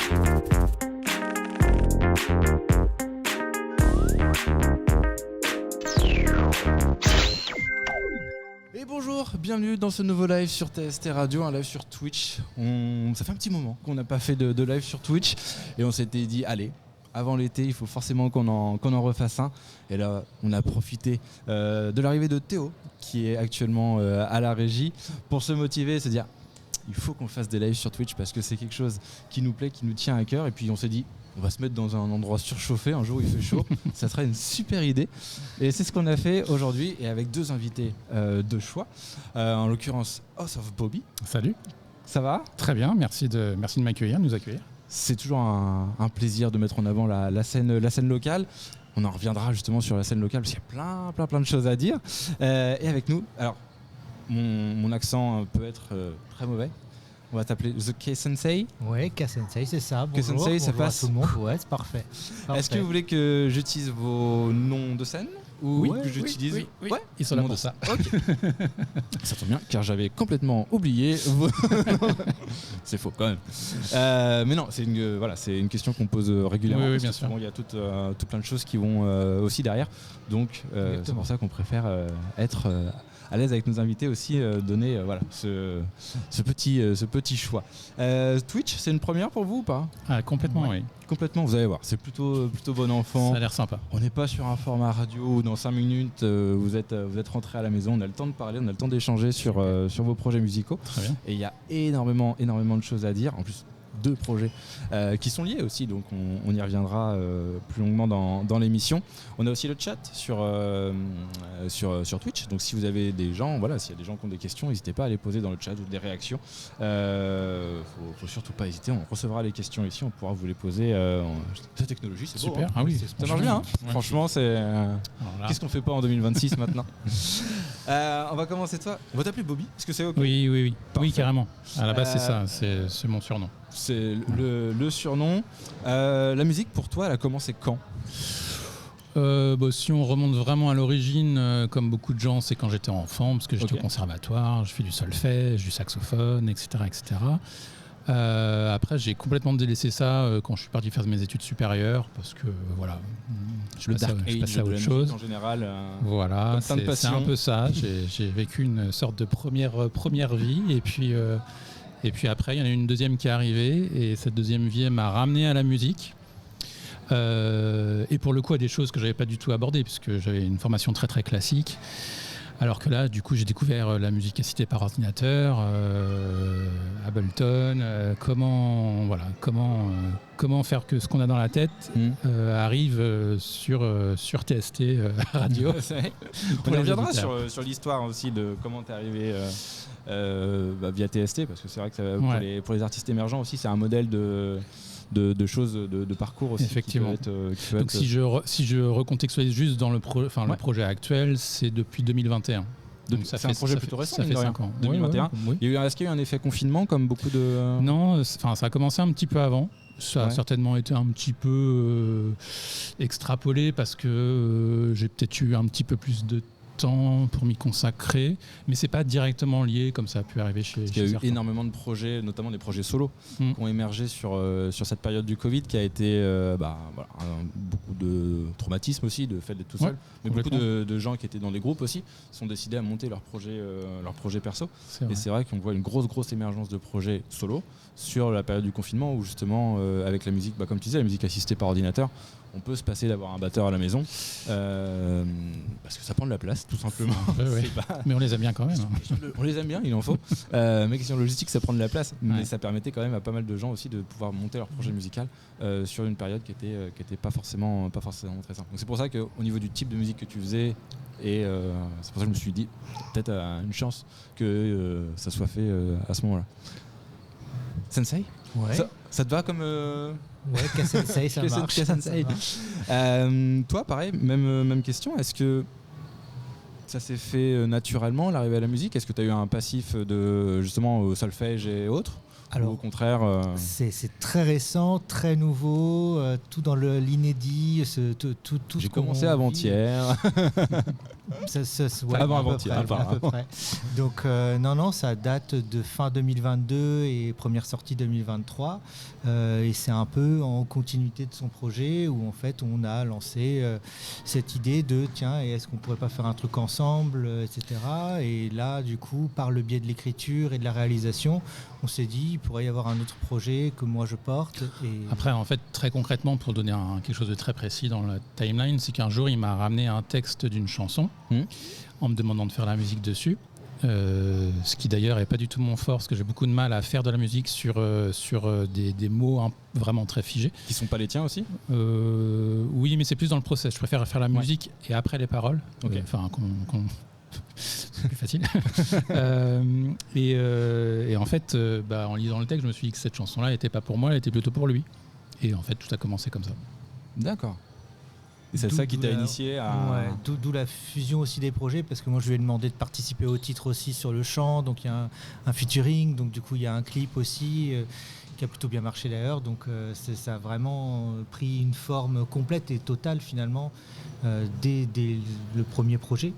Et bonjour, bienvenue dans ce nouveau live sur TST Radio, un live sur Twitch. Ça fait un petit moment qu'on n'a pas fait de live sur Twitch et on s'était dit, allez, avant l'été, il faut forcément qu'on en refasse un. Et là, on a profité de l'arrivée de Théo, qui est actuellement à la régie, pour se motiver et se dire, il faut qu'on fasse des lives sur Twitch parce que c'est quelque chose qui nous plaît, qui nous tient à cœur. Et puis on s'est dit, on va se mettre dans un endroit surchauffé, un jour où il fait chaud, ça serait une super idée. Et c'est ce qu'on a fait aujourd'hui, et avec deux invités de choix, en l'occurrence House of Bobby. Salut. Ça va ? Très bien, merci de m'accueillir, de nous accueillir. C'est toujours un plaisir de mettre en avant la scène locale. On en reviendra justement sur la scène locale parce qu'il y a plein de choses à dire. Et avec nous, alors mon accent peut être très mauvais. On va t'appeler The K-Sensei. Ouais, K-Sensei, c'est ça. Bonjour, K-Sensei, ça bonjour passe. à tout le monde. Ouais, c'est parfait. Est-ce que vous voulez que j'utilise vos noms de scène ou Oui, que j'utilise oui. Ouais, ils sont là pour ça. Ok. Ça tombe bien, car j'avais complètement oublié. C'est faux quand même. Mais non, c'est une question qu'on pose régulièrement. Oui, bien sûr. Il y a tout plein de choses qui vont aussi derrière. Donc c'est pour ça qu'on préfère être à l'aise avec nos invités aussi, donner ce petit choix. Twitch, c'est une première pour vous ou pas ? Complètement, oui. Complètement, vous allez voir, c'est plutôt bon enfant. Ça a l'air sympa. On n'est pas sur un format radio où dans 5 minutes vous êtes rentré à la maison, on a le temps de parler, on a le temps d'échanger sur vos projets musicaux. Très bien. Et il y a énormément de choses à dire. En plus, 2 projets qui sont liés aussi, donc on y reviendra plus longuement dans l'émission. On a aussi le chat sur Twitch, donc si vous avez des gens, s'il y a des gens qui ont des questions, n'hésitez pas à les poser dans le chat ou des réactions. Faut surtout pas hésiter, on recevra les questions ici, on pourra vous les poser. Cette technologie, c'est super. Beau, hein. Ah oui, ça marche bien. Hein. Ouais. Franchement, c'est qu'est-ce qu'on fait pas en 2026 maintenant. On va commencer toi. On va t'appeler Bobby. Est-ce que c'est ok ? Oui. Parfait. Oui, carrément. À la base, c'est ça. C'est mon surnom. C'est le surnom. La musique, pour toi, elle a commencé quand ? Si on remonte vraiment à l'origine, comme beaucoup de gens, c'est quand j'étais enfant, parce que j'étais au conservatoire, je fais du solfège, du saxophone, etc. Après, j'ai complètement délaissé ça quand je suis parti faire mes études supérieures, parce que je passais à autre chose. En général, voilà, c'est un peu ça. J'ai vécu une sorte de première vie, et puis après, il y en a une deuxième qui est arrivée, et cette deuxième vie m'a ramené à la musique. Et pour le coup, à des choses que j'avais pas du tout abordées, puisque j'avais une formation très très classique. Alors que là, du coup, j'ai découvert la musique assistée par ordinateur, Ableton, comment faire que ce qu'on a dans la tête arrive sur TST Radio. On y reviendra sur l'histoire aussi de comment t'es arrivé via TST, parce que c'est vrai que pour les artistes émergents aussi, c'est un modèle de choses, de parcours aussi. Effectivement. Qui peut Donc être... si je recontextualise juste dans le projet actuel, c'est depuis 2021. Donc c'est un projet plutôt récent, ça fait 5 ans. 2021. Oui. Est-ce qu'il y a eu un effet confinement comme beaucoup de... Non, ça a commencé un petit peu avant. Ça a certainement été un petit peu extrapolé parce que j'ai peut-être eu un petit peu plus de temps pour m'y consacrer, mais c'est pas directement lié comme ça a pu arriver chez Il y a eu certains. énormément de projets, notamment des projets solos, qui ont émergé sur cette période du Covid, qui a été beaucoup de traumatisme aussi, de fait d'être tout seul, mais beaucoup de gens qui étaient dans des groupes aussi sont décidés à monter leur projet perso. Et c'est vrai qu'on voit une grosse émergence de projets solos sur la période du confinement où justement avec la musique, comme tu disais, la musique assistée par ordinateur, on peut se passer d'avoir un batteur à la maison parce que ça prend de la place tout simplement. Mais on les aime bien quand même. On les aime bien, il en faut. Mais question logistique, ça prend de la place. Mais ça permettait quand même à pas mal de gens aussi de pouvoir monter leur projet musical sur une période qui était pas forcément très simple. Donc c'est pour ça qu'au niveau du type de musique que tu faisais, et c'est pour ça que je me suis dit peut-être une chance que ça soit fait à ce moment-là. Sensei ? Ouais. Ça te va comme... Ouais, K-Sensei, ça marche. Toi, pareil, même question. Est-ce que Ça s'est fait naturellement, l'arrivée à la musique? Est-ce que tu as eu un passif de justement au solfège et autres? Alors, ou au contraire c'est très récent, très nouveau, tout dans l'inédit. Tout J'ai commencé avant-hier. Avant-hier, à peu près. Donc non, ça date de fin 2022 et première sortie 2023. Et c'est un peu en continuité de son projet où en fait on a lancé cette idée de tiens, est-ce qu'on pourrait pas faire un truc ensemble, etc. Et là, du coup, par le biais de l'écriture et de la réalisation, on s'est dit il pourrait y avoir un autre projet que moi je porte. Et... Après, en fait, très concrètement, pour donner quelque chose de très précis dans la timeline, c'est qu'un jour, il m'a ramené un texte d'une chanson en me demandant de faire la musique dessus. Ce qui d'ailleurs n'est pas du tout mon fort, parce que j'ai beaucoup de mal à faire de la musique sur des mots vraiment très figés. Qui ne sont pas les tiens aussi ? Oui, mais c'est plus dans le process. Je préfère faire la musique et après les paroles. Okay. C'est plus facile. Et en fait, en lisant le texte, je me suis dit que cette chanson-là n'était pas pour moi, elle était plutôt pour lui. Et en fait, tout a commencé comme ça. D'accord. Et c'est ça qui t'a initié à... Ouais, d'où la fusion aussi des projets, parce que moi je lui ai demandé de participer au titre aussi sur le chant, donc il y a un featuring, donc du coup il y a un clip aussi qui a plutôt bien marché d'ailleurs, donc ça a vraiment pris une forme complète et totale finalement dès le premier projet.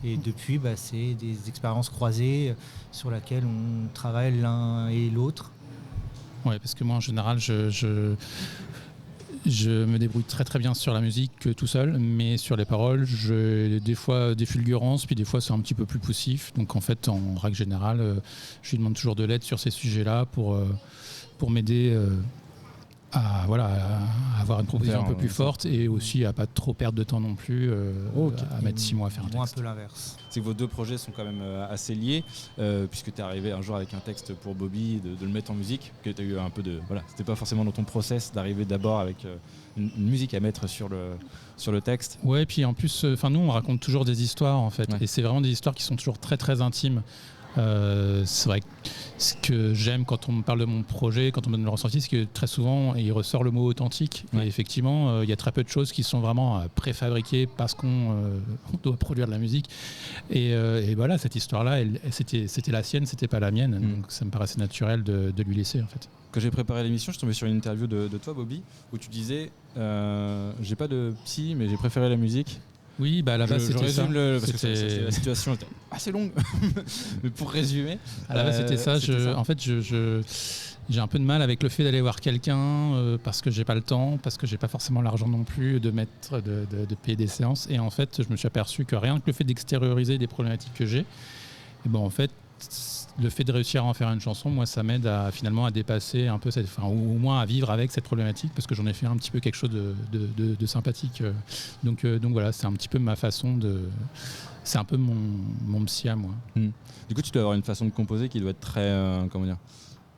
Et depuis, c'est des expériences croisées sur lesquelles on travaille l'un et l'autre. Ouais, parce que moi en général je me débrouille très très bien sur la musique tout seul, mais sur les paroles, j'ai des fois des fulgurances, puis des fois c'est un petit peu plus poussif. Donc en fait, en règle générale, je lui demande toujours de l'aide sur ces sujets-là pour m'aider à avoir une proposition un peu plus forte et aussi à pas trop perdre de temps non plus, à mettre 6 mois à faire un texte. Un peu l'inverse. C'est que vos deux projets sont quand même assez liés, puisque tu es arrivé un jour avec un texte pour Bobby, de le mettre en musique, que tu as eu un peu de... Voilà, c'était pas forcément dans ton process d'arriver d'abord avec une musique à mettre sur le texte. Ouais, et puis en plus, nous on raconte toujours des histoires en fait, et c'est vraiment des histoires qui sont toujours très très intimes. C'est vrai que ce que j'aime quand on me parle de mon projet, quand on me donne le ressenti, c'est que très souvent il ressort le mot authentique. Et effectivement, il y a très peu de choses qui sont vraiment préfabriquées parce qu'on doit produire de la musique. Et voilà, cette histoire-là, c'était la sienne, c'était pas la mienne. Donc ça me paraissait naturel de lui laisser en fait. Quand j'ai préparé l'émission, je suis tombé sur une interview de toi, Bobby, où tu disais j'ai pas de psy, mais j'ai préféré la musique. Oui, à la base c'était ça. Parce que la situation était assez longue, mais pour résumer. À la base c'était ça. En fait, j'ai un peu de mal avec le fait d'aller voir quelqu'un parce que j'ai pas le temps, parce que j'ai pas forcément l'argent non plus de payer des séances. Et en fait, je me suis aperçu que rien que le fait d'extérioriser des problématiques que j'ai, en fait, le fait de réussir à en faire une chanson, moi, ça m'aide finalement à dépasser un peu ou au moins à vivre avec cette problématique, parce que j'en ai fait un petit peu quelque chose de sympathique. Donc voilà, c'est un petit peu ma façon de... C'est un peu mon psy à moi. Du coup, tu dois avoir une façon de composer qui doit être très... comment dire ?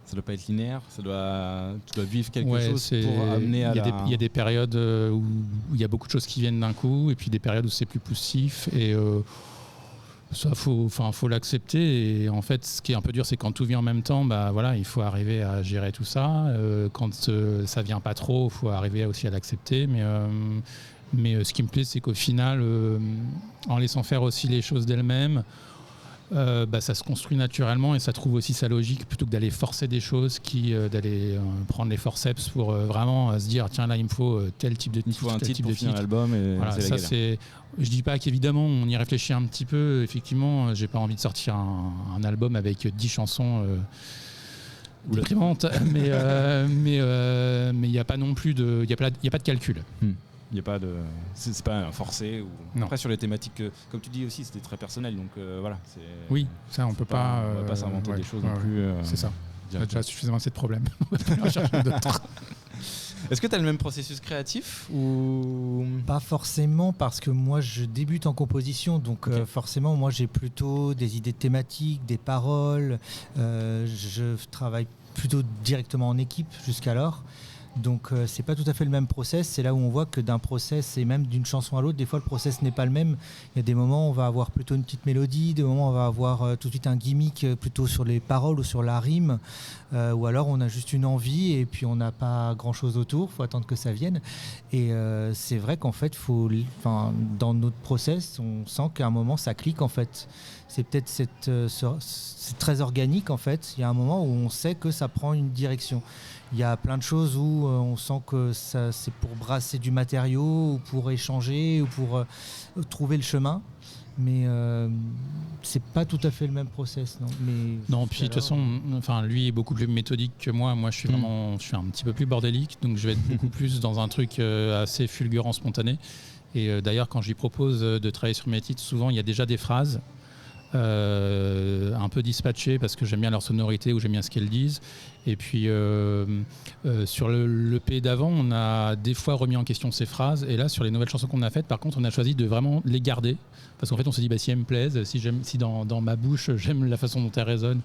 Ça doit pas être linéaire, tu dois vivre quelque chose pour amener à Il y a des périodes où il y a beaucoup de choses qui viennent d'un coup, et puis des périodes où c'est plus poussif, et... ça, faut l'accepter. Et en fait, ce qui est un peu dur, c'est quand tout vient en même temps, il faut arriver à gérer tout ça. Quand ça vient pas trop, il faut arriver aussi à l'accepter. Mais ce qui me plaît, c'est qu'au final, en laissant faire aussi les choses d'elles-mêmes, ça se construit naturellement et ça trouve aussi sa logique, plutôt que d'aller forcer des choses, d'aller prendre les forceps pour vraiment se dire tiens là il me faut tel type de titre, il faut un titre pour finir l'album et voilà, c'est la galère. Je dis pas qu'évidemment on y réfléchit un petit peu, effectivement j'ai pas envie de sortir un album avec 10 chansons déprimantes, mais il n'y a pas non plus il y a pas de calcul. Il y a pas de, c'est pas un forcé ou... Après sur les thématiques, comme tu dis aussi, c'était très personnel, donc voilà. Oui, ça on peut pas. On va pas s'inventer des choses non plus. C'est ça. On a déjà suffisamment assez de problèmes. On va pas en chercher d'autres. Est-ce que tu as le même processus créatif ou pas forcément, parce que moi je débute en composition, donc forcément moi j'ai plutôt des idées thématiques, des paroles. Je travaille plutôt directement en équipe jusqu'alors. Donc c'est pas tout à fait le même process. C'est là où on voit que d'un process et même d'une chanson à l'autre, des fois le process n'est pas le même. Il y a des moments où on va avoir plutôt une petite mélodie, des moments où on va avoir tout de suite un gimmick plutôt sur les paroles ou sur la rime, ou alors on a juste une envie et puis on n'a pas grand chose autour, il faut attendre que ça vienne. Et c'est vrai qu'en fait, dans notre process, on sent qu'à un moment ça clique en fait. C'est peut-être c'est très organique en fait. Il y a un moment où on sait que ça prend une direction. Il y a plein de choses où on sent que c'est pour brasser du matériau ou pour échanger ou pour trouver le chemin. Mais c'est pas tout à fait le même process, non. Non, puis de toute façon, lui est beaucoup plus méthodique que moi. Moi, je suis un petit peu plus bordélique, donc je vais être beaucoup plus dans un truc assez fulgurant, spontané. Et d'ailleurs, quand je lui propose de travailler sur mes titres, souvent il y a déjà des phrases un peu dispatchées parce que j'aime bien leur sonorité ou j'aime bien ce qu'elles disent. Et puis sur l'EP d'avant, on a des fois remis en question ces phrases. Et là, sur les nouvelles chansons qu'on a faites, par contre, on a choisi de vraiment les garder. Parce qu'en fait, on s'est dit, si elles me plaisent, si dans ma bouche, j'aime la façon dont elles résonnent,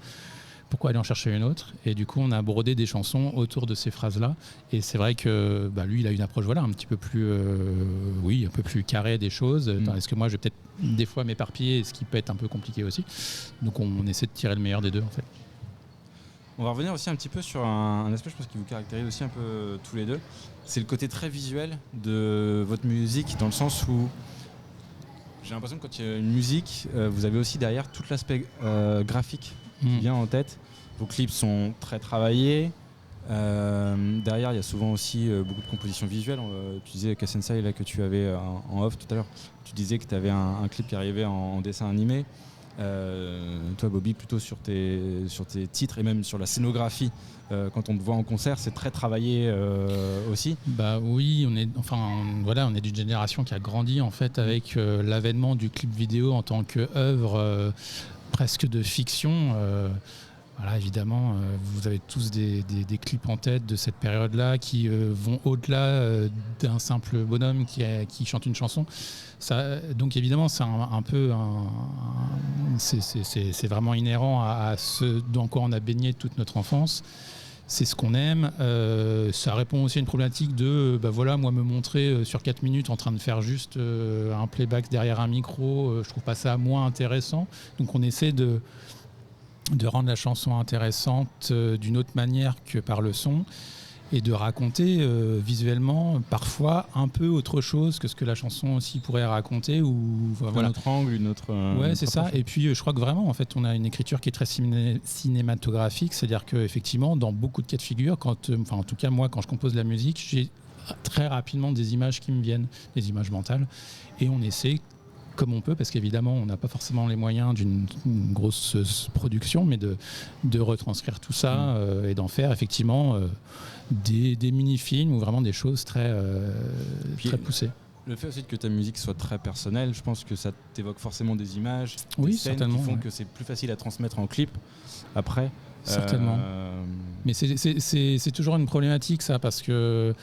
pourquoi aller en chercher une autre? Et du coup, on a brodé des chansons autour de ces phrases-là. Et c'est vrai que lui, il a une approche un petit peu plus, un peu plus carrée des choses. Est-ce que moi, je vais peut-être des fois m'éparpiller, ce qui peut être un peu compliqué aussi. Donc, on essaie de tirer le meilleur des deux, en fait. On va revenir aussi un petit peu sur un aspect, je pense, qui vous caractérise aussi un peu tous les deux. C'est le côté très visuel de votre musique, dans le sens où j'ai l'impression que quand il y a une musique, vous avez aussi derrière tout l'aspect graphique qui vient en tête. Vos clips sont très travaillés. Derrière, il y a souvent aussi beaucoup de compositions visuelles. Tu disais, Kassensai, là, que tu avais en off tout à l'heure, tu disais que tu avais un clip qui arrivait en dessin animé. Toi, Bobby, plutôt sur tes titres et même sur la scénographie, quand on te voit en concert, c'est très travaillé aussi. Bah oui, on est d'une génération qui a grandi en fait avec l'avènement du clip vidéo en tant qu'œuvre presque de fiction. Évidemment, vous avez tous des clips en tête de cette période-là qui vont au-delà d'un simple bonhomme qui chante une chanson. Donc évidemment, c'est c'est vraiment inhérent à ce dans quoi on a baigné toute notre enfance. C'est ce qu'on aime. Ça répond aussi à une problématique de moi me montrer sur 4 minutes en train de faire juste un playback derrière un micro, je trouve pas ça moins intéressant. Donc on essaie de rendre la chanson intéressante d'une autre manière que par le son et de raconter visuellement parfois un peu autre chose que ce que la chanson aussi pourrait raconter un autre angle, une autre c'est ça. Et puis je crois que vraiment en fait on a une écriture qui est très cinématographique, c'est-à-dire qu'effectivement dans beaucoup de cas de figure, en tout cas moi quand je compose de la musique, j'ai très rapidement des images qui me viennent, des images mentales, et on essaie comme on peut, parce qu'évidemment on n'a pas forcément les moyens d'une grosse production, mais de retranscrire tout ça et d'en faire effectivement des mini-films ou vraiment des choses très poussées. Le fait aussi que ta musique soit très personnelle, je pense que ça t'évoque forcément des images, des scènes qui font que c'est plus facile à transmettre en clip après. Certainement. Mais c'est toujours une problématique ça, parce que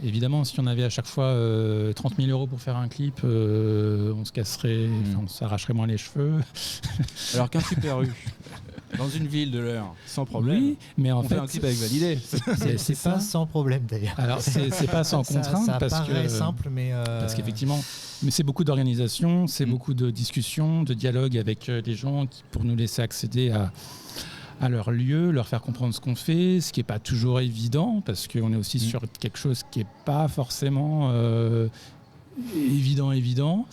évidemment, si on avait à chaque fois 30 000 € pour faire un clip, on se casserait, on s'arracherait moins les cheveux. Alors qu'un Super U, dans une ville de l'heure, sans problème, oui, mais on fait un clip avec Validé. C'est pas sans problème d'ailleurs. Alors c'est pas sans contrainte, ça parce que simple, mais parce qu'effectivement, mais c'est beaucoup d'organisation, c'est beaucoup de discussions, de dialogue avec les gens pour nous laisser accéder à leur lieu, leur faire comprendre ce qu'on fait, ce qui n'est pas toujours évident, parce qu'on est aussi sur quelque chose qui n'est pas forcément évident.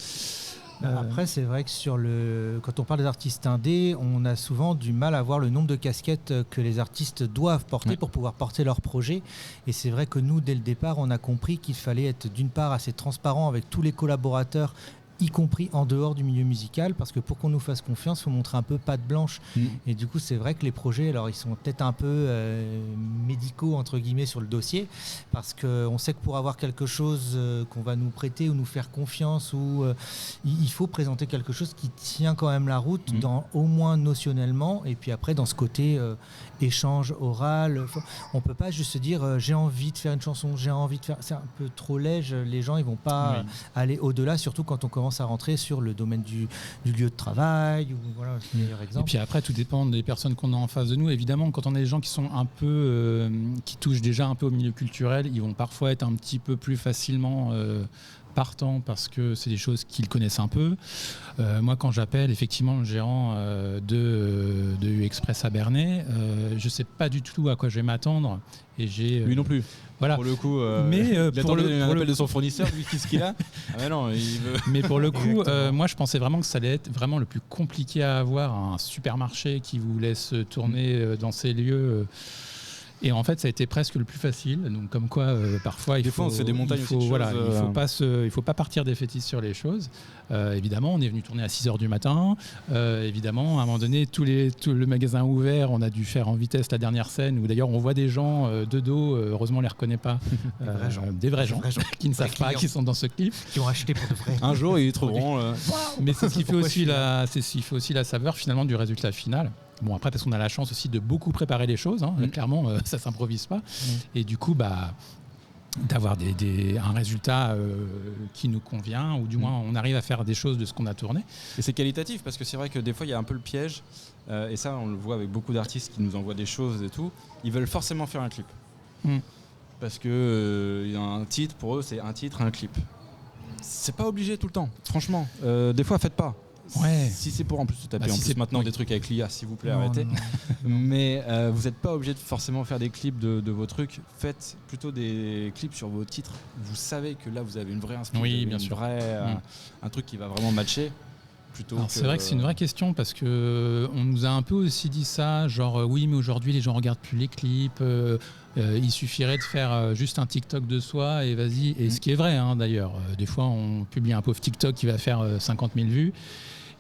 Après, c'est vrai que quand on parle des artistes indés, on a souvent du mal à voir le nombre de casquettes que les artistes doivent porter pour pouvoir porter leur projet. Et c'est vrai que nous, dès le départ, on a compris qu'il fallait être d'une part assez transparent avec tous les collaborateurs, y compris en dehors du milieu musical, parce que pour qu'on nous fasse confiance, il faut montrer un peu patte blanche. Et du coup, c'est vrai que les projets, alors ils sont peut-être un peu médicaux, entre guillemets, sur le dossier, parce qu'on sait que pour avoir quelque chose qu'on va nous prêter ou nous faire confiance, il faut présenter quelque chose qui tient quand même la route, au moins notionnellement, et puis après, dans ce côté échange oral, on peut pas juste se dire j'ai envie de faire une chanson, j'ai envie de faire... C'est un peu trop léger, les gens ils vont pas aller au-delà, surtout quand on commence à rentrer sur le domaine du lieu de travail, ou c'est le meilleur exemple. Et puis après, tout dépend des personnes qu'on a en face de nous. Évidemment, quand on a des gens qui sont un peu qui touchent déjà un peu au milieu culturel, ils vont parfois être un petit peu plus facilement partants parce que c'est des choses qu'ils connaissent un peu. Moi, quand j'appelle effectivement le gérant de U-Express à Bernay, je ne sais pas du tout à quoi je vais m'attendre. Et lui non plus. Voilà. Pour le coup, mais il attendait un appel de son fournisseur, lui, qu'est-ce qu'il a ? Ah non, il veut. Mais pour le coup, moi, je pensais vraiment que ça allait être vraiment le plus compliqué à avoir, un supermarché qui vous laisse tourner dans ces lieux. Et en fait, ça a été presque le plus facile. Donc, comme quoi, parfois, il faut pas partir défaitiste sur les choses. Évidemment, on est venu tourner à 6h du matin. Évidemment, à un moment donné, tout le magasin ouvert, on a dû faire en vitesse la dernière scène où d'ailleurs on voit des gens de dos, heureusement on les reconnaît pas, des vrais gens qui ne savent pas, qui sont dans ce clip. Qui ont acheté pour de vrai. Un jour, ils trouveront. Mais c'est ce qui fait aussi la saveur finalement du résultat final. Bon, après, parce qu'on a la chance aussi de beaucoup préparer les choses, clairement, ça ne s'improvise pas. Et du coup, d'avoir un résultat qui nous convient, ou du moins on arrive à faire des choses de ce qu'on a tourné. Et c'est qualitatif, parce que c'est vrai que des fois, il y a un peu le piège, et ça, on le voit avec beaucoup d'artistes qui nous envoient des choses et tout, ils veulent forcément faire un clip. Parce que y a un titre, pour eux, c'est un titre, un clip. C'est pas obligé tout le temps, franchement. Des fois, faites pas. Ouais. Si c'est pour en plus se taper maintenant des trucs avec l'IA, s'il vous plaît, arrêtez. Non. Mais vous n'êtes pas obligé de forcément faire des clips de vos trucs. Faites plutôt des clips sur vos titres. Vous savez que là vous avez une vraie inspiration, bien sûr. Un truc qui va vraiment matcher. C'est vrai que c'est une vraie question parce que on nous a un peu aussi dit ça, genre oui mais aujourd'hui les gens regardent plus les clips, il suffirait de faire juste un TikTok de soi et vas-y, et ce qui est vrai d'ailleurs, des fois on publie un pauvre TikTok qui va faire 50 000 vues.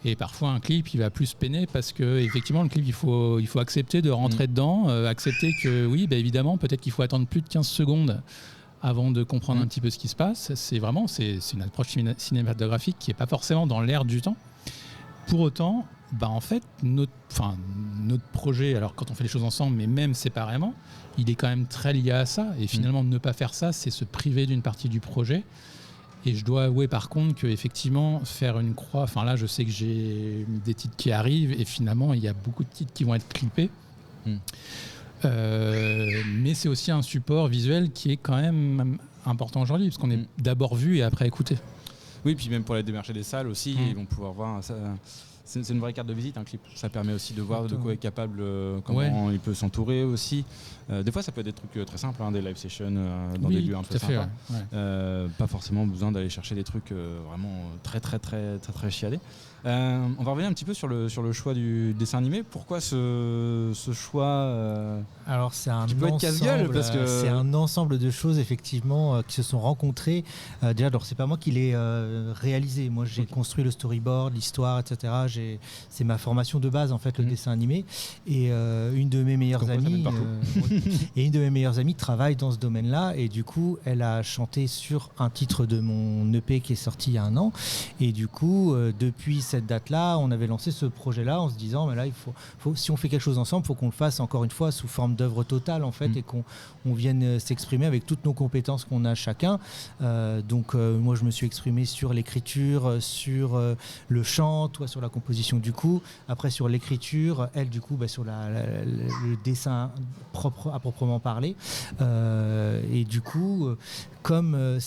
Et parfois un clip il va plus peiner parce que effectivement le clip il faut accepter de rentrer dedans, accepter que oui évidemment peut-être qu'il faut attendre plus de 15 secondes avant de comprendre un petit peu ce qui se passe. C'est une approche cinématographique qui n'est pas forcément dans l'air du temps. Pour autant, en fait, notre projet, alors quand on fait les choses ensemble, mais même séparément, il est quand même très lié à ça. Et finalement, ne pas faire ça, c'est se priver d'une partie du projet. Et je dois avouer par contre qu'effectivement, faire une croix, là je sais que j'ai des titres qui arrivent et finalement, il y a beaucoup de titres qui vont être clippés. Mais c'est aussi un support visuel qui est quand même important aujourd'hui, parce qu'on est d'abord vu et après écouté. Oui, puis même pour les démarcher des salles aussi, ils vont pouvoir voir ça. C'est une vraie carte de visite, un clip. Ça permet aussi de voir de quoi est capable, comment il peut s'entourer aussi. Des fois, ça peut être des trucs très simples, des live sessions dans des lieux un peu sympas. Pas forcément besoin d'aller chercher des trucs vraiment très, très, très, très, très chiadés. On va revenir un petit peu sur le choix du dessin animé. Pourquoi ce choix Alors c'est un ensemble de choses effectivement qui se sont rencontrées. Déjà, alors c'est pas moi qui l'ai réalisé. Moi, j'ai construit le storyboard, l'histoire, etc. C'est ma formation de base en fait, le dessin animé. Et une de mes meilleures amies travaille dans ce domaine-là. Et du coup, elle a chanté sur un titre de mon EP qui est sorti il y a un an. Et du coup, depuis cette date-là, on avait lancé ce projet-là en se disant, mais là, il faut, si on fait quelque chose ensemble, il faut qu'on le fasse encore une fois sous forme d'œuvre totale en fait, et qu'on vienne s'exprimer avec toutes nos compétences qu'on a chacun. Donc, moi, je me suis exprimé sur l'écriture, sur le chant, toi sur la composition du coup, après sur l'écriture, elle du coup sur le dessin propre à proprement parler. Et du coup, comme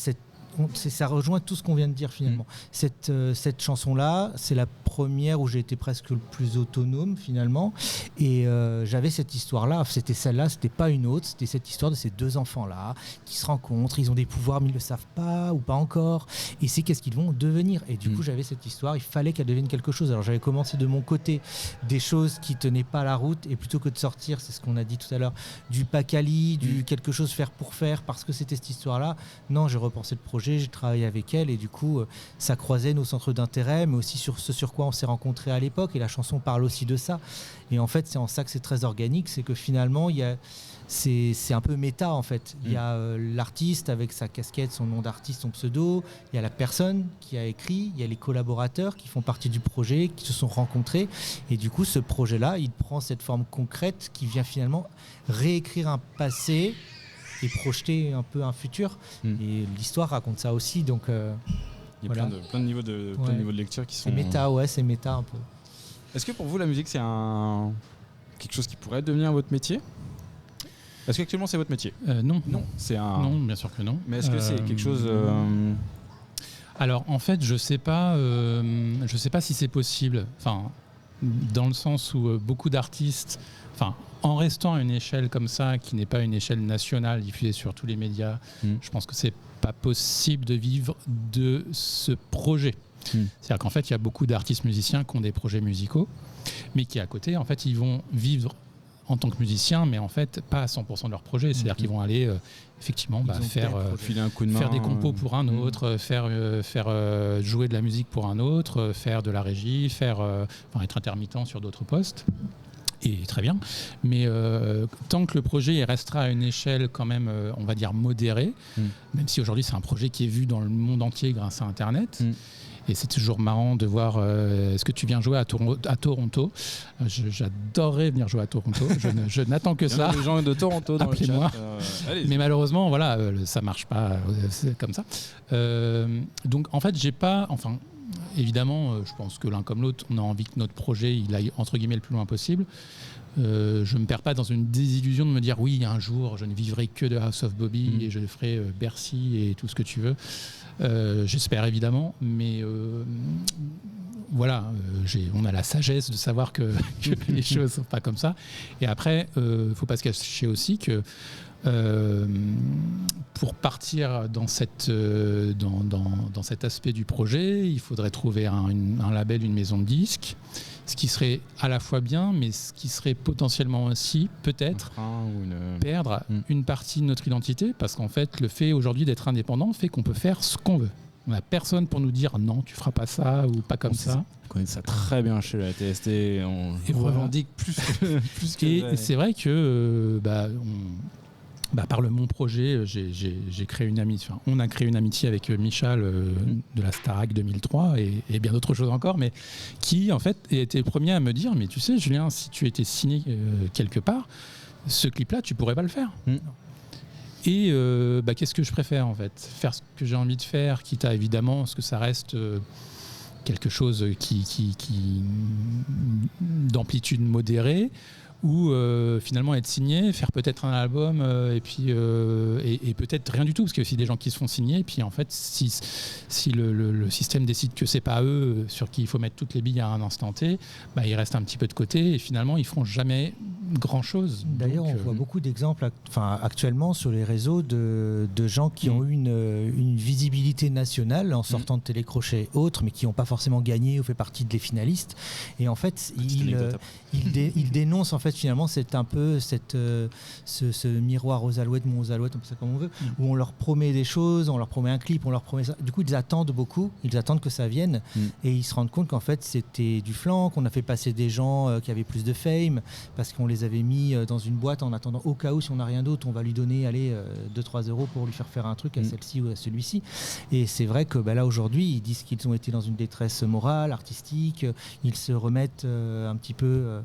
ça rejoint tout ce qu'on vient de dire finalement. Cette chanson-là, c'est la première où j'ai été presque le plus autonome finalement. Et j'avais cette histoire-là, c'était celle-là, c'était pas une autre, c'était cette histoire de ces deux enfants-là qui se rencontrent, ils ont des pouvoirs mais ils le savent pas ou pas encore. Et c'est qu'est-ce qu'ils vont devenir. Et du coup, j'avais cette histoire, il fallait qu'elle devienne quelque chose. Alors j'avais commencé de mon côté des choses qui tenaient pas la route, et plutôt que de sortir, c'est ce qu'on a dit tout à l'heure, du pacali, du quelque chose faire pour faire, parce que c'était cette histoire-là. Non, j'ai repensé le projet. J'ai travaillé avec elle et du coup ça croisait nos centres d'intérêt, mais aussi sur ce sur quoi on s'est rencontrés à l'époque, et la chanson parle aussi de ça. Et en fait c'est en ça que c'est très organique, c'est que finalement c'est un peu méta en fait. Il y a l'artiste avec sa casquette, son nom d'artiste, son pseudo, il y a la personne qui a écrit, il y a les collaborateurs qui font partie du projet, qui se sont rencontrés, et du coup ce projet-là il prend cette forme concrète qui vient finalement réécrire un passé et projeter un peu un futur. Et l'histoire raconte ça aussi. Donc, il y a plein de niveaux de lecture qui sont... C'est méta, c'est méta un peu. Est-ce que pour vous, la musique, c'est quelque chose qui pourrait devenir votre métier ? Est-ce qu'actuellement c'est votre métier ? Non. C'est un... Non, bien sûr que non. Mais est-ce que c'est quelque chose... Alors en fait, je sais pas si c'est possible. Enfin, dans le sens où beaucoup d'artistes, en restant à une échelle comme ça, qui n'est pas une échelle nationale diffusée sur tous les médias, je pense que c'est pas possible de vivre de ce projet. C'est-à-dire qu'en fait, il y a beaucoup d'artistes musiciens qui ont des projets musicaux, mais qui à côté, en fait, ils vont vivre en tant que musiciens, mais en fait, pas à 100% de leur projet. C'est-à-dire qu'ils vont aller effectivement filer un coup de main, faire des compos pour un autre, faire jouer de la musique pour un autre, faire de la régie, être intermittent sur d'autres postes. Et très bien, mais tant que le projet il restera à une échelle quand même, on va dire modérée, même si aujourd'hui c'est un projet qui est vu dans le monde entier grâce à Internet, et c'est toujours marrant de voir, est-ce que tu viens jouer à Toronto ? J'adorerais venir jouer à Toronto, je n'attends que ça. Les gens de Toronto dans appelez-moi. Le chat. Mais malheureusement, voilà, ça marche pas, c'est comme ça. Donc en fait, évidemment, je pense que l'un comme l'autre, on a envie que notre projet il aille entre guillemets le plus loin possible. Je ne me perds pas dans une désillusion de me dire oui, un jour, je ne vivrai que de House of Bobby et je ferai Bercy et tout ce que tu veux. J'espère évidemment, mais voilà, on a la sagesse de savoir que les choses ne sont pas comme ça. Et après, il ne faut pas se cacher aussi que pour partir dans cet aspect du projet, il faudrait trouver un label, une maison de disques, ce qui serait à la fois bien, mais ce qui serait potentiellement aussi peut-être perdre une partie de notre identité, parce qu'en fait, le fait aujourd'hui d'être indépendant fait qu'on peut faire ce qu'on veut. On n'a personne pour nous dire non, tu feras pas ça ou pas comme ça. On connaît ça très bien chez la TST. On revendique plus que et c'est vrai que par mon projet, j'ai créé une amitié. On a créé une amitié avec Michal de la Starac 2003 et bien d'autres choses encore, mais qui en fait était le premier à me dire mais tu sais Julien, si tu étais signé quelque part, ce clip-là tu pourrais pas le faire. Et qu'est-ce que je préfère en fait ? Faire ce que j'ai envie de faire, quitte à évidemment ce que ça reste quelque chose qui d'amplitude modérée, ou finalement être signé, faire peut-être un album et puis et peut-être rien du tout, parce qu'il y a aussi des gens qui se font signer, et puis en fait si le système décide que c'est pas eux sur qui il faut mettre toutes les billes à un instant T, ils restent un petit peu de côté et finalement ils feront jamais grand chose. D'ailleurs, on voit beaucoup d'exemples actuellement sur les réseaux de gens qui ont eu une visibilité nationale en sortant de télécrochet et autres, mais qui n'ont pas forcément gagné ou fait partie des finalistes. Et en fait, ils dénoncent en fait finalement c'est un peu ce miroir aux alouettes, mon aux alouettes, on peut ça comme on veut, où on leur promet des choses, on leur promet un clip, on leur promet ça. Du coup, ils attendent beaucoup, ils attendent que ça vienne, et ils se rendent compte qu'en fait c'était du flanc, qu'on a fait passer des gens qui avaient plus de fame parce qu'on les avait mis dans une boîte en attendant au cas où si on n'a rien d'autre, on va lui donner 2-3 euros pour lui faire un truc à celle-ci ou à celui-ci. Et c'est vrai que là aujourd'hui, ils disent qu'ils ont été dans une détresse morale, artistique, ils se remettent un petit peu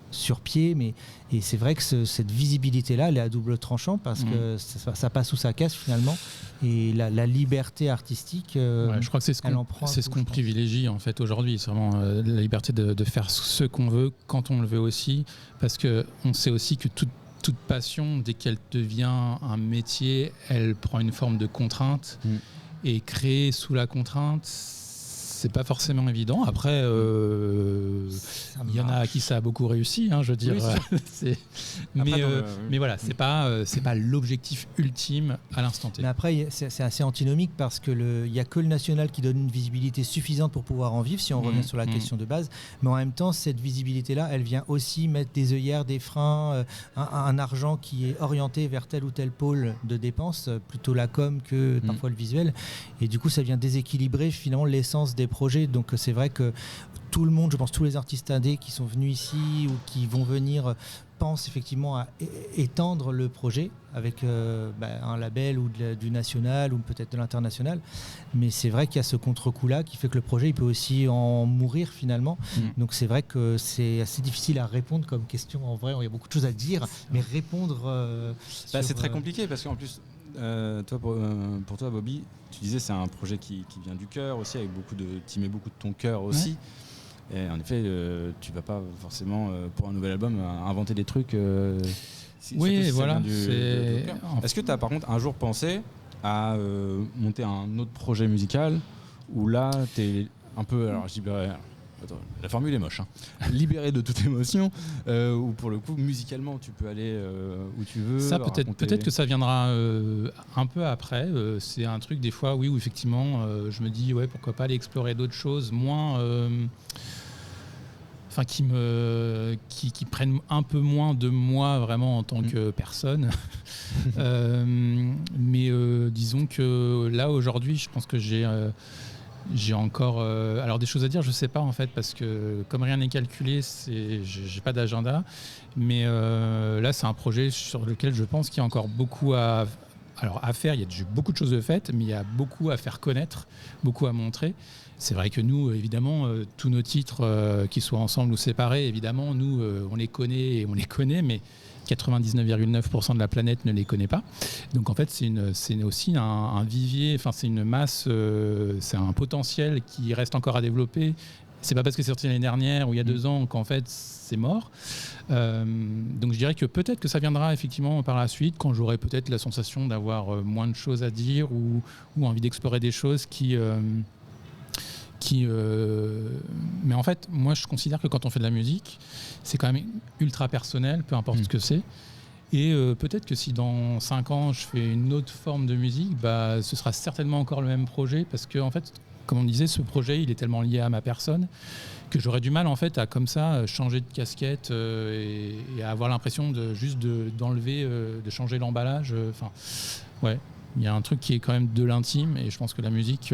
sur pied, et c'est vrai que cette visibilité-là, elle est à double tranchant parce que ça passe ou ça casse finalement, et la liberté artistique, je crois que c'est ce qu'on privilégie en fait aujourd'hui, c'est vraiment la liberté de faire ce qu'on veut quand on le veut aussi, parce qu'on sait aussi que toute passion, dès qu'elle devient un métier, elle prend une forme de contrainte, et créer sous la contrainte, c'est pas forcément évident. Après, il y en a à qui ça a beaucoup réussi, je veux dire. Oui, mais voilà, c'est pas l'objectif ultime à l'instant T. Mais après, c'est assez antinomique parce que il y a que le national qui donne une visibilité suffisante pour pouvoir en vivre, si on revient sur la question de base. Mais en même temps, cette visibilité-là, elle vient aussi mettre des œillères, des freins, un argent qui est orienté vers tel ou tel pôle de dépenses, plutôt la com que parfois le visuel. Et du coup, ça vient déséquilibrer finalement l'essence des projets. Donc c'est vrai que tout le monde, je pense tous les artistes indés qui sont venus ici ou qui vont venir pensent effectivement à étendre le projet avec un label ou du national ou peut-être de l'international. Mais c'est vrai qu'il y a ce contre-coup-là qui fait que le projet il peut aussi en mourir finalement. Donc c'est vrai que c'est assez difficile à répondre comme question. En vrai, il y a beaucoup de choses à dire, mais répondre... c'est très compliqué parce qu'en plus... pour toi, Bobby, tu disais c'est un projet qui vient du cœur aussi, avec tu mets beaucoup de ton cœur aussi. Et en effet, tu vas pas forcément pour un nouvel album inventer des trucs Oui, si voilà. Est-ce que tu as par contre un jour pensé à monter un autre projet musical où là, tu es un peu... Alors, je dis... Attends, la formule est moche. Libéré de toute émotion, où pour le coup, musicalement, tu peux aller où tu veux. Ça, peut-être que ça viendra un peu après. C'est un truc, des fois, oui, où effectivement, je me dis, ouais, pourquoi pas aller explorer d'autres choses, moins... qui prennent un peu moins de moi vraiment en tant que personne. Mais disons que là, aujourd'hui, je pense que j'ai encore alors des choses à dire, je sais pas en fait, parce que comme rien n'est calculé, j'ai pas d'agenda, mais là c'est un projet sur lequel je pense qu'il y a encore beaucoup à faire. Il y a beaucoup de choses de faites, mais il y a beaucoup à faire connaître, beaucoup à montrer. C'est vrai que nous, évidemment, tous nos titres, qu'ils soient ensemble ou séparés, évidemment, nous, on les connaît, mais 99,9% de la planète ne les connaît pas. Donc en fait, c'est aussi un vivier, c'est une masse, c'est un potentiel qui reste encore à développer. C'est pas parce que c'est sorti l'année dernière ou il y a 2 ans qu'en fait c'est mort. Donc je dirais que peut-être que ça viendra effectivement par la suite, quand j'aurai peut-être la sensation d'avoir moins de choses à dire ou envie d'explorer des choses mais en fait, moi je considère que quand on fait de la musique, c'est quand même ultra personnel, peu importe ce que c'est. Et peut-être que si dans 5 ans je fais une autre forme de musique, ce sera certainement encore le même projet, parce que en fait, comme on disait, ce projet il est tellement lié à ma personne que j'aurais du mal en fait à comme ça changer de casquette et à avoir l'impression d'enlever, de changer l'emballage. Ouais, il y a un truc qui est quand même de l'intime, et je pense que la musique,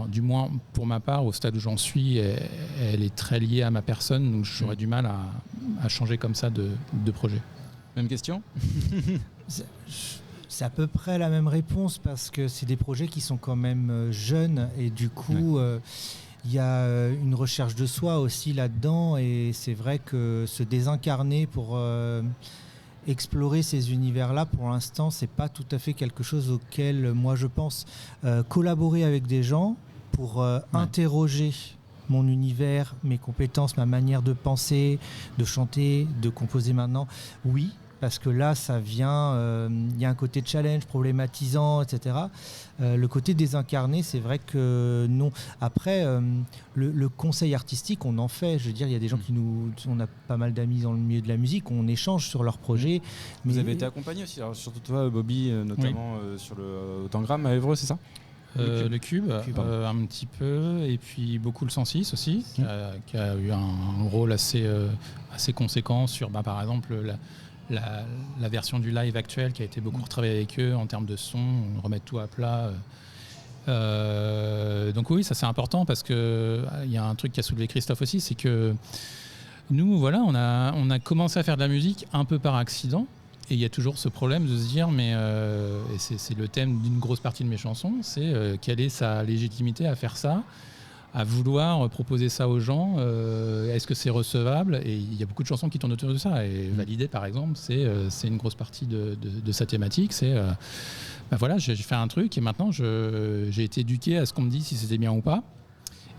du moins pour ma part, au stade où j'en suis, elle est très liée à ma personne, donc j'aurais du mal à changer comme ça de projet. Même question. C'est à peu près la même réponse, parce que c'est des projets qui sont quand même jeunes, et du coup il y a une recherche de soi aussi là-dedans, et c'est vrai que se désincarner pour explorer ces univers-là, pour l'instant, c'est pas tout à fait quelque chose auquel moi je pense. Collaborer avec des gens pour interroger mon univers, mes compétences, ma manière de penser, de chanter, de composer maintenant, oui, parce que là, ça vient, il y a un côté challenge, problématisant, etc. Le côté désincarné, c'est vrai que non. Après, le conseil artistique, on en fait. Je veux dire, il y a des gens on a pas mal d'amis dans le milieu de la musique, on échange sur leurs projets. Vous avez été accompagné aussi, alors surtout toi, Bobby, notamment sur le Tangram à Évreux, c'est ça? Le Cube un petit peu, et puis beaucoup le 106 aussi, qui a eu un rôle assez conséquent sur, par exemple, la version du live actuel, qui a été beaucoup retravaillée avec eux en termes de son, remettre tout à plat. Donc oui, ça c'est important, parce que il y a un truc qu'a soulevé Christophe aussi, c'est que nous, voilà, on a commencé à faire de la musique un peu par accident. Et il y a toujours ce problème de se dire, mais et c'est le thème d'une grosse partie de mes chansons, c'est quelle est sa légitimité à faire ça, à vouloir proposer ça aux gens, est-ce que c'est recevable? Et il y a beaucoup de chansons qui tournent autour de ça. Et Validé, par exemple, c'est une grosse partie de sa thématique. C'est voilà, j'ai fait un truc et maintenant j'ai été éduqué à ce qu'on me dise si c'était bien ou pas.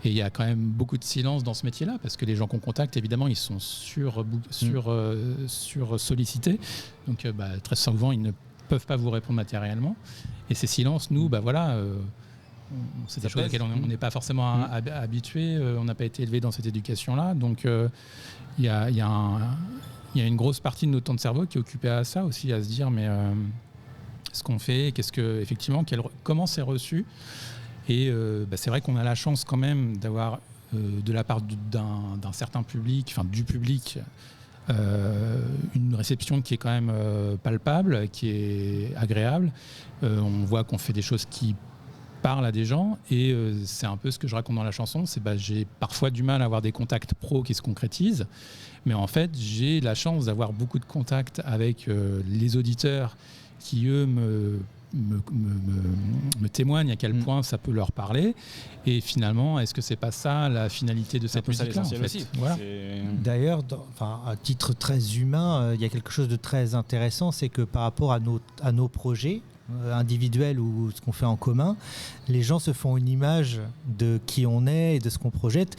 Et il y a quand même beaucoup de silence dans ce métier-là, parce que les gens qu'on contacte, évidemment, ils sont sur sollicités. Donc très souvent, ils ne peuvent pas vous répondre matériellement. Et ces silences, nous, c'est des choses auxquelles on n'est pas forcément habitué. On n'a pas été élevé dans cette éducation-là. Donc il y a une grosse partie de notre temps de cerveau qui est occupée à ça aussi, à se dire, mais ce qu'on fait, comment c'est reçu. Et c'est vrai qu'on a la chance quand même d'avoir de la part d'un certain public, du public, une réception qui est quand même palpable, qui est agréable. On voit qu'on fait des choses qui parlent à des gens, et c'est un peu ce que je raconte dans la chanson. C'est j'ai parfois du mal à avoir des contacts pros qui se concrétisent, mais en fait j'ai la chance d'avoir beaucoup de contacts avec les auditeurs qui eux me témoignent à quel point ça peut leur parler. Et finalement, est-ce que c'est pas ça la finalité de cette musique-là, en fait, aussi. Voilà. D'ailleurs, à titre très humain, il y a quelque chose de très intéressant, c'est que par rapport à nos projets, individuel ou ce qu'on fait en commun, les gens se font une image de qui on est et de ce qu'on projette,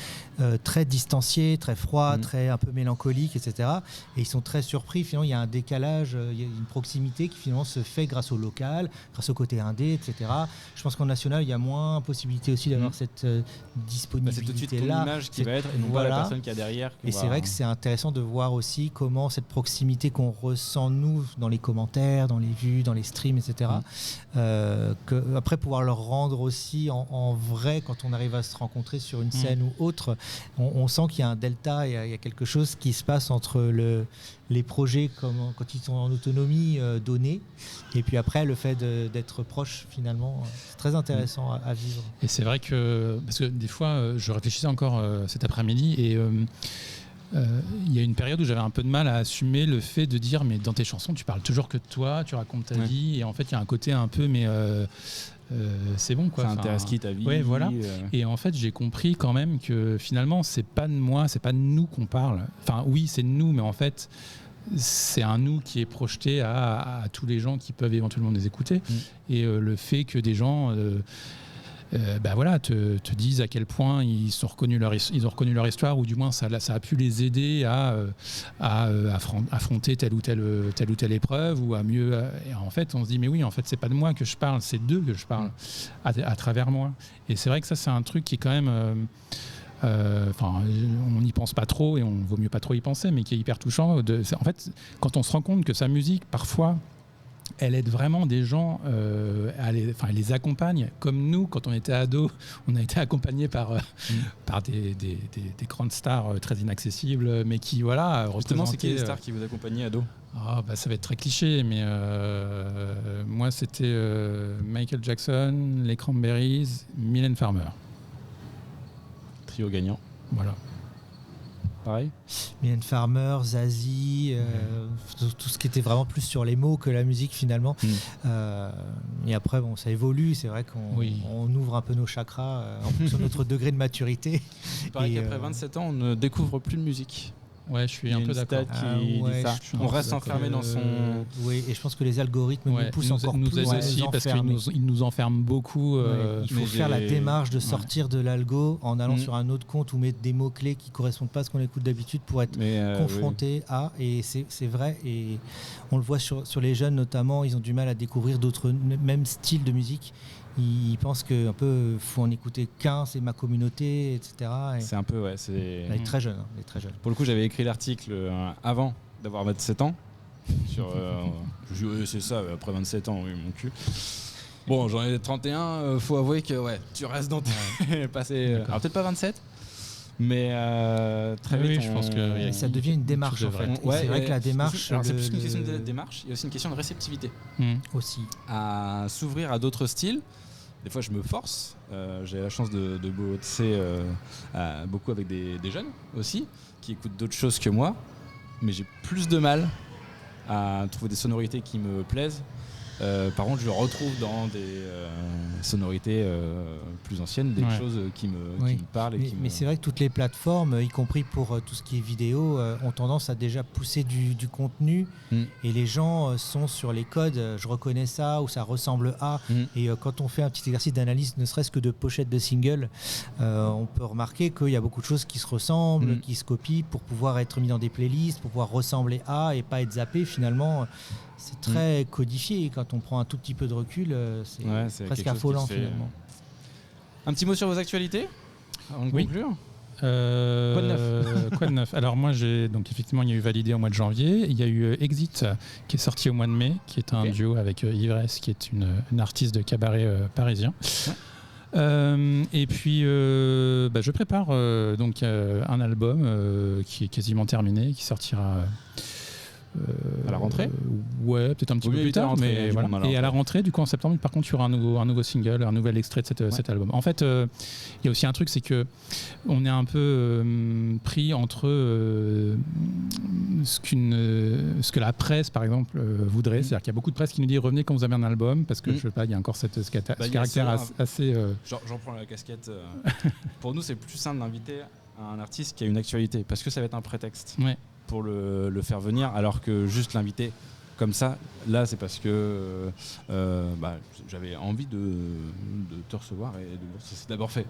très distancié, très froid, très un peu mélancolique, etc. Et ils sont très surpris. Finalement, il y a un décalage, il y a une proximité qui finalement se fait grâce au local, grâce au côté indé, etc. Je pense qu'en national, il y a moins possibilité aussi d'avoir cette disponibilité-là. C'est tout de suite ton image qui va être, et non pas la personne qui a derrière. Et c'est vrai que c'est intéressant de voir aussi comment cette proximité qu'on ressent, nous, dans les commentaires, dans les vues, dans les streams, etc., après pouvoir leur rendre aussi en vrai quand on arrive à se rencontrer sur une scène ou autre, on sent qu'il y a un delta, il y a quelque chose qui se passe entre les projets quand ils sont en autonomie donnée et puis après le fait d'être proche finalement, c'est très intéressant à vivre. Et c'est vrai que, parce que des fois je réfléchissais encore cet après-midi et il y a une période où j'avais un peu de mal à assumer le fait de dire mais dans tes chansons tu parles toujours que de toi, tu racontes ta vie et en fait il y a un côté un peu mais c'est bon quoi. Ça intéresse qui ta vie. Ouais, voilà. Et en fait j'ai compris quand même que finalement c'est pas de moi, c'est pas de nous qu'on parle. Enfin oui c'est de nous mais en fait c'est un nous qui est projeté à tous les gens qui peuvent éventuellement nous écouter et le fait que des gens voilà, te disent à quel point ils ont reconnu leur histoire ou du moins ça a pu les aider à affronter telle ou telle épreuve ou à mieux. Et en fait, on se dit mais oui, en fait, c'est pas de moi que je parle, c'est d'eux que je parle à travers moi. Et c'est vrai que ça, c'est un truc qui est quand même. On n'y pense pas trop et on vaut mieux pas trop y penser, mais qui est hyper touchant. En fait, quand on se rend compte que sa musique, parfois, elle aide vraiment des gens, elle les accompagne. Comme nous, quand on était ados, on a été accompagnés par des grandes stars très inaccessibles, mais qui, voilà, justement, c'est qui les stars qui vous accompagnaient ados ? Ça va être très cliché, mais moi, c'était Michael Jackson, les Cranberries, Mylène Farmer. Trio gagnant. Voilà. Pareil. Mylène Farmer, Zazie, tout ce qui était vraiment plus sur les mots que la musique finalement. Et après, bon, ça évolue. C'est vrai qu'on ouvre un peu nos chakras en fonction de notre degré de maturité. Il paraît qu'après 27 ans, on ne découvre plus de musique. Ouais, je suis un peu d'accord. On reste enfermé dans son. Oui, et je pense que les algorithmes nous poussent encore plus à aussi parce qu'ils nous enferment beaucoup. Il faut faire la démarche de sortir de l'algo en allant sur un autre compte ou mettre des mots-clés qui ne correspondent pas à ce qu'on écoute d'habitude pour être confronté à. Et c'est vrai, et on le voit sur les jeunes notamment, ils ont du mal à découvrir d'autres, même styles de musique. Ils pensent qu'un peu faut en écouter qu'un, c'est ma communauté, etc. Et c'est un peu, les très jeunes. Pour le coup, j'avais écrit l'article avant d'avoir 27 ans. Sur, c'est ça, après 27 ans, oui, mon cul. Bon, j'en ai 31, faut avouer que tu restes dans tes passé. Alors peut-être pas 27, mais très vite. Je pense que ça devient une démarche en fait. C'est vrai que la démarche. Alors c'est plus qu'une question de démarche, il y a aussi une question de réceptivité. Aussi. À s'ouvrir à d'autres styles. Des fois, je me force. J'ai la chance de bosser beaucoup avec des jeunes aussi, qui écoutent d'autres choses que moi. Mais j'ai plus de mal à trouver des sonorités qui me plaisent. Par contre, je retrouve dans des sonorités plus anciennes des choses qui me parlent. Mais c'est vrai que toutes les plateformes, y compris pour tout ce qui est vidéo, ont tendance à déjà pousser du contenu et les gens sont sur les codes, je reconnais ça ou ça ressemble à. Et quand on fait un petit exercice d'analyse, ne serait-ce que de pochette de single, on peut remarquer qu'il y a beaucoup de choses qui se ressemblent, qui se copient pour pouvoir être mis dans des playlists, pour pouvoir ressembler à et pas être zappé finalement. C'est très codifié. Quand on prend un tout petit peu de recul, c'est presque affolant finalement. Un petit mot sur vos actualités avant de conclure. Quoi de neuf? Alors moi, donc effectivement, il y a eu Validé au mois de janvier. Il y a eu Exit qui est sorti au mois de mai, qui est un duo avec Ivresse, qui est une artiste de cabaret parisien. Et puis, je prépare donc un album qui est quasiment terminé, qui sortira. À la rentrée peut-être un petit peu plus tard, mais voilà. Et à la rentrée, du coup, en septembre, par contre, il y aura un nouveau single, un nouvel extrait de cet album. En fait, il y a aussi un truc, c'est que on est un peu pris entre ce que la presse, par exemple, voudrait. C'est-à-dire qu'il y a beaucoup de presse qui nous dit revenez quand vous avez un album, parce que je sais pas, il y a encore ce caractère assez. J'en prends la casquette. Pour nous, c'est plus simple d'inviter un artiste qui a une actualité, parce que ça va être un prétexte. Pour le faire venir, alors que juste l'inviter comme ça. Là, c'est parce que j'avais envie de te recevoir et c'est d'abord fait.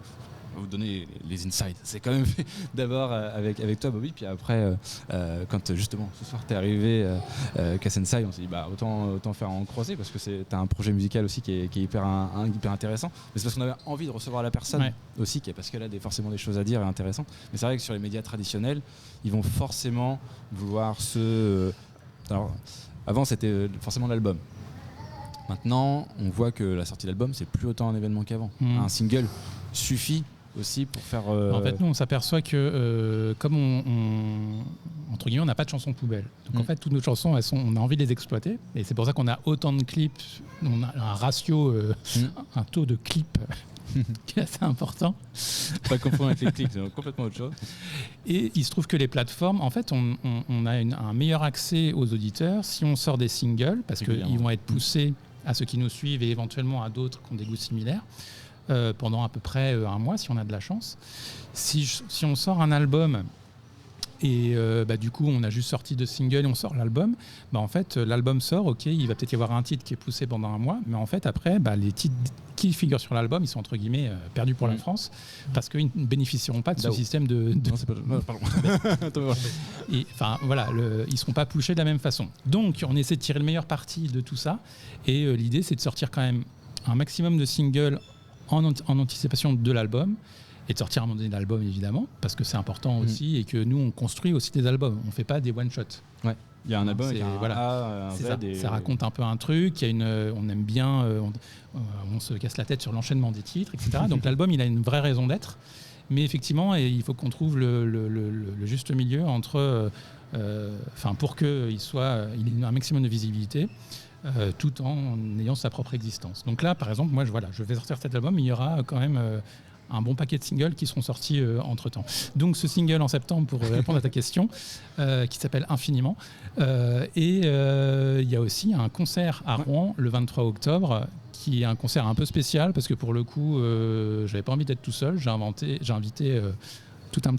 On va vous donner les insights. C'est quand même fait d'abord avec toi, Bobby, puis après, quand justement ce soir t'es arrivé Kassensai, on s'est dit autant faire en croisé parce que t'as un projet musical aussi qui est hyper intéressant. Mais c'est parce qu'on avait envie de recevoir la personne aussi, parce qu'elle a forcément des choses à dire et intéressantes. Mais c'est vrai que sur les médias traditionnels, ils vont forcément vouloir alors, avant, c'était forcément l'album. Maintenant, on voit que la sortie d'album, c'est plus autant un événement qu'avant. Un single suffit aussi pour faire... En fait, nous, on s'aperçoit que comme entre guillemets, on n'a pas de chansons poubelles. Donc en fait, toutes nos chansons, on a envie de les exploiter. Et c'est pour ça qu'on a autant de clips. On a un ratio, un taux de clips qui est assez important. Pas confondre avec les clics, c'est complètement autre chose. Et il se trouve que les plateformes, en fait, on a un meilleur accès aux auditeurs si on sort des singles, parce qu'ils vont être poussés à ceux qui nous suivent et éventuellement à d'autres qui ont des goûts similaires. Pendant à peu près un mois si on a de la chance. Si on sort un album et du coup on a juste sorti 2 singles et on sort l'album, en fait l'album sort, ok, il va peut-être y avoir un titre qui est poussé pendant un mois, mais en fait après les titres qui figurent sur l'album, ils sont entre guillemets perdus pour la France parce qu'ils ne bénéficieront pas de ce système de... Non, c'est pas... Non, pardon. Et, enfin voilà, ils ne seront pas pushés de la même façon. Donc on essaie de tirer le meilleur parti de tout ça et l'idée c'est de sortir quand même un maximum de singles en anticipation de l'album et de sortir à un moment donné l'album évidemment parce que c'est important aussi et que nous on construit aussi des albums, on fait pas des one shot. Ouais. Il y a un album avec ça raconte un peu un truc, on aime bien, on se casse la tête sur l'enchaînement des titres, etc. Donc l'album il a une vraie raison d'être, mais effectivement il faut qu'on trouve le juste milieu entre, pour qu'il ait un maximum de visibilité. Tout en ayant sa propre existence. Donc là, par exemple, moi, je vais sortir cet album, mais il y aura quand même un bon paquet de singles qui seront sortis entre-temps. Donc ce single en septembre, pour répondre à ta question, qui s'appelle Infiniment. Et il y a aussi un concert à Rouen le 23 octobre, qui est un concert un peu spécial, parce que pour le coup, j'avais pas envie d'être tout seul. J'ai invité tout un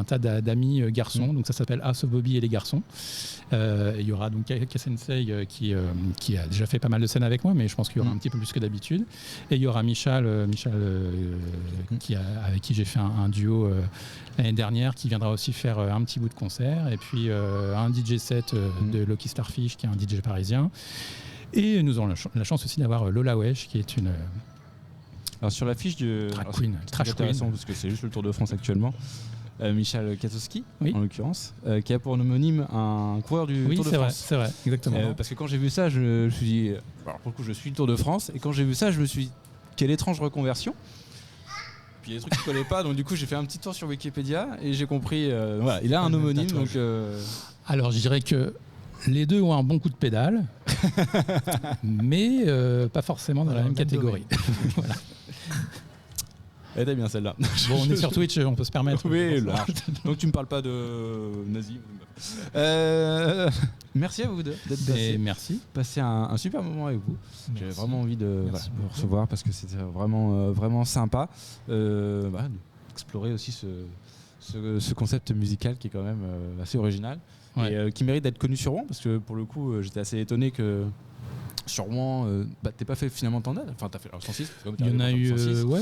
tas d'amis garçons, donc ça s'appelle House of Bobby et les garçons. Il y aura donc Kassensei qui a déjà fait pas mal de scènes avec moi, mais je pense qu'il y aura un petit peu plus que d'habitude. Et il y aura Michal avec qui j'ai fait un duo l'année dernière, qui viendra aussi faire un petit bout de concert. Et puis un DJ set de Lucky Starfish, qui est un DJ parisien. Et nous avons la chance aussi d'avoir Lola Wesh, qui est une... Alors sur la fiche de Trash Queen, parce que c'est juste le Tour de France actuellement. Michal Katowski, en l'occurrence, qui a pour homonyme un coureur du Tour de France. C'est vrai, exactement. Parce que quand j'ai vu ça, je me suis dit, alors pour le coup, je suis le Tour de France, et quand j'ai vu ça, je me suis dit, quelle étrange reconversion. Puis il y a des trucs que je ne connais pas, donc du coup, j'ai fait un petit tour sur Wikipédia et j'ai compris. Il a un homonyme, donc. Alors, je dirais que les deux ont un bon coup de pédale, mais pas forcément dans la même catégorie. Voilà. Elle était bien celle-là. Bon, on est sur Twitch, on peut se permettre. Oui, là. Donc tu me parles pas de nazi. Merci à vous deux d'être passé un super moment avec vous. J'avais vraiment envie de vous recevoir parce que c'était vraiment sympa d'explorer aussi ce concept musical qui est quand même assez original et qui mérite d'être connu sur Rouen, parce que pour le coup j'étais assez étonné que sur Rouen, t'es pas fait finalement tant d'aides. Enfin, t'as fait 106. Il y en a eu,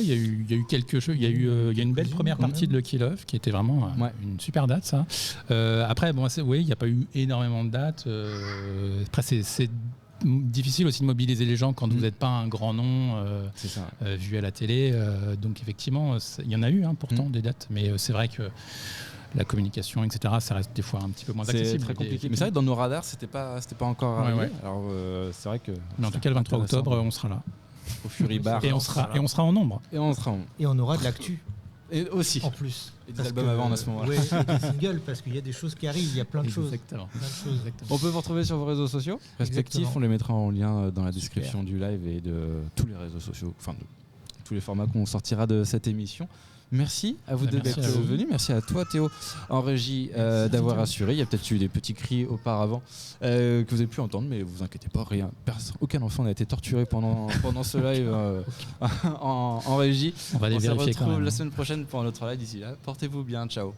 il y a eu quelque chose. Il y a une belle première partie de Lucky Love qui était vraiment une super date, ça. Après, il n'y a pas eu énormément de dates. Après, c'est difficile aussi de mobiliser les gens quand vous n'êtes pas un grand nom vu à la télé. Donc effectivement, il y en a eu pourtant des dates, mais c'est vrai que la communication, etc., ça reste des fois un petit peu moins accessible. C'est très compliqué. Mais c'est vrai que dans nos radars, c'était pas encore arrivé. Alors c'est vrai que. Mais en tout cas, le 23 octobre, on sera là. Au Fury Bar. Et on sera en nombre. Et on aura de l'actu. Et aussi. En plus. Et des albums avant à ce moment-là. Oui, et des singles, parce qu'il y a des choses qui arrivent, il y a plein de choses. Exactement. On peut vous retrouver sur vos réseaux sociaux respectifs. On les mettra en lien dans la description du live et de tous les réseaux sociaux, enfin de tous les formats qu'on sortira de cette émission. Merci à vous deux d'être venus. Merci à toi, Théo, en régie, d'avoir assuré. Il y a peut-être eu des petits cris auparavant que vous avez pu entendre, mais vous inquiétez pas, rien. Aucun enfant n'a été torturé pendant ce live en régie. On va les vérifier se retrouve la semaine prochaine pour un autre live. D'ici là, portez-vous bien. Ciao.